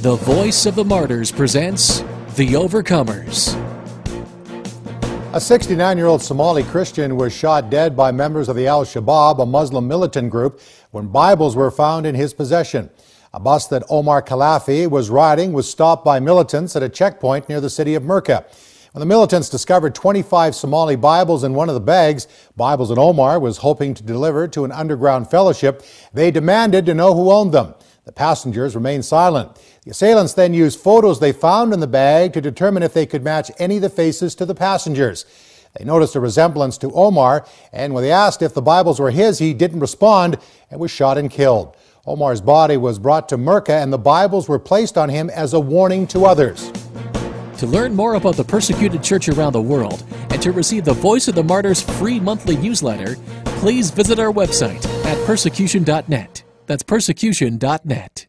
The Voice of the Martyrs presents The Overcomers. A 69-year-old Somali Christian was shot dead by members of the Al-Shabaab, a Muslim militant group, when Bibles were found in his possession. A bus that Omar Khalafi was riding was stopped by militants at a checkpoint near the city of Merka. When the militants discovered 25 Somali Bibles in one of the bags, Bibles that Omar was hoping to deliver to an underground fellowship, they demanded to know who owned them. The passengers remained silent. The assailants then used photos they found in the bag to determine if they could match any of the faces to the passengers. They noticed a resemblance to Omar, and when they asked if the Bibles were his, he didn't respond and was shot and killed. Omar's body was brought to Merka, and the Bibles were placed on him as a warning to others. To learn more about the persecuted church around the world and to receive the Voice of the Martyrs free monthly newsletter, please visit our website at persecution.net. That's persecution.net.